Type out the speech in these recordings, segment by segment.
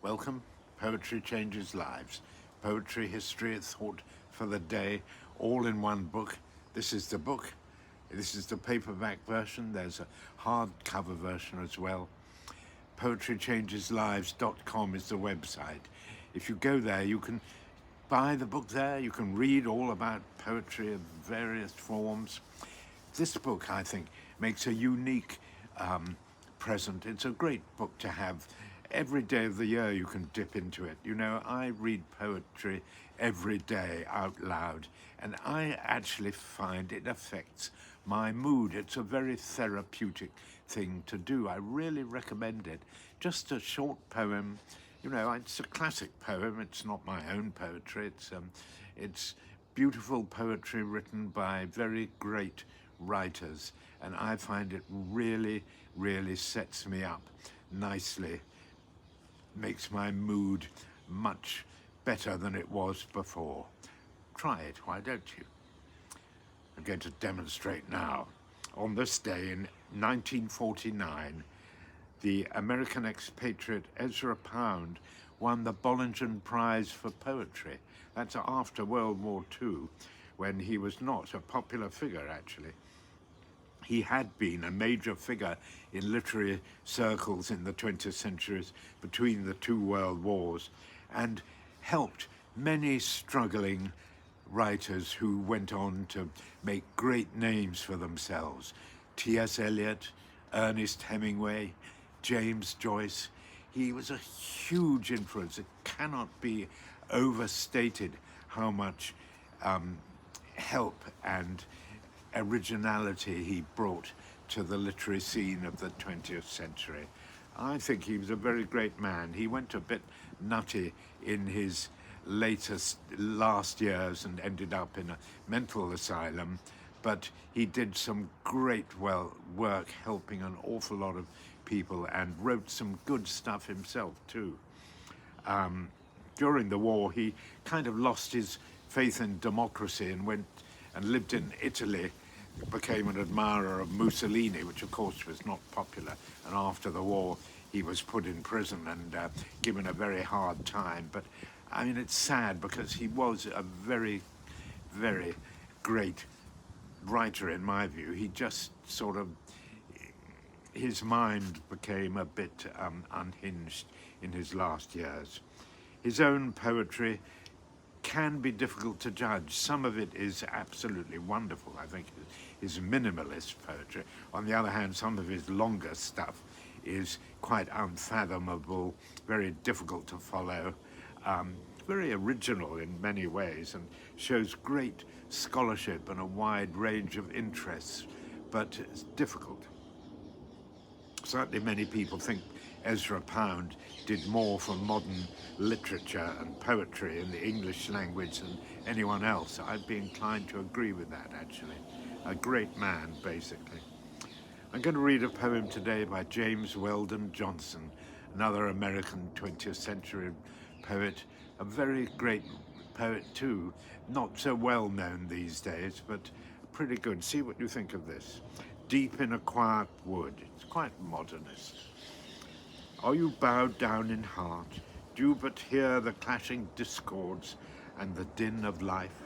Welcome. Poetry changes lives. Poetry, history, thought for the day, all in one book. This is the book. This is the paperback version. There's a hardcover version as well. poetrychangeslives.com is the website. If you go there, you can buy the book there. You can read all about poetry of various forms. This book, I think, makes a unique present. It's a great book to have. Every day of the year you can dip into it. You know, I read poetry every day out loud, and I actually find it affects my mood. It's a very therapeutic thing to do. I really recommend it. Just a short poem. You know, it's a classic poem. It's not my own poetry. It's beautiful poetry written by very great writers, and I find it really, really sets me up nicely. Makes my mood much better than it was before. Try it, why don't you? I'm going to demonstrate now. On this day in 1949, the American expatriate Ezra Pound won the Bollingen Prize for poetry. That's after World War II, when he was not a popular figure, actually. He had been a major figure in literary circles in the 20th centuries between the two world wars, and helped many struggling writers who went on to make great names for themselves. T.S. Eliot, Ernest, Hemingway, James, Joyce. He was a huge influence. It cannot be overstated how much help and originality he brought to the literary scene of the 20th century. I think he was a very great man. He went a bit nutty in his last years and ended up in a mental asylum, but he did some great work helping an awful lot of people and wrote some good stuff himself too. During the war, he kind of lost his faith in democracy and went and lived in Italy, became an admirer of Mussolini, which of course was not popular, and after the war he was put in prison and given a very hard time. But I mean, it's sad because he was a very, very great writer in my view. He just sort of, his mind became a bit unhinged in his last years. His own poetry can be difficult to judge. Some of it is absolutely wonderful, I think, his minimalist poetry. On the other hand, some of his longer stuff is quite unfathomable, very difficult to follow, very original in many ways, and shows great scholarship and a wide range of interests, but it's difficult. Certainly many people think Ezra Pound did more for modern literature and poetry in the English language than anyone else. I'd be inclined to agree with that, actually. A great man, basically. I'm going to read a poem today by James Weldon Johnson, another American 20th century poet, a very great poet too, not so well known these days, but pretty good. See what you think of this. Deep in a quiet wood. It's quite modernist. Are you bowed down in heart? Do you but hear the clashing discords and the din of life?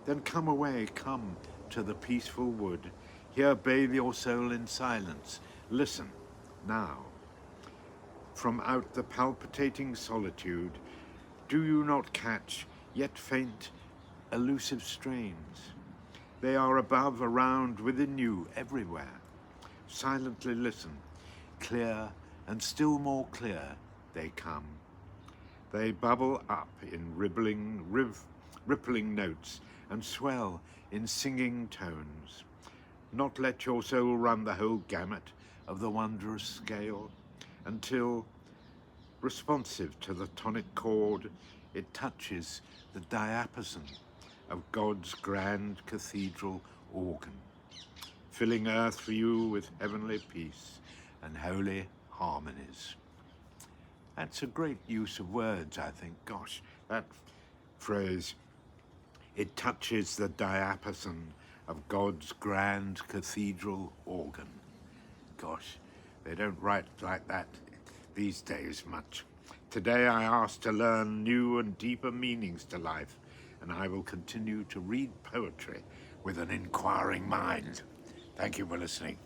Then come away, come to the peaceful wood. Here bathe your soul in silence. Listen, now. From out the palpitating solitude, do you not catch, yet faint, elusive strains? They are above, around, within you, everywhere. Silently listen. Clear and still more clear they come. They bubble up in rippling notes and swell in singing tones. Not let your soul run the whole gamut of the wondrous scale until, responsive to the tonic chord, it touches the diapason of God's grand cathedral organ, filling earth for you with heavenly peace and holy harmonies. That's a great use of words, I think. Gosh, that phrase, it touches the diapason of God's grand cathedral organ. Gosh, they don't write like that these days much. Today I ask to learn new and deeper meanings to life, and I will continue to read poetry with an inquiring mind. Thank you for listening.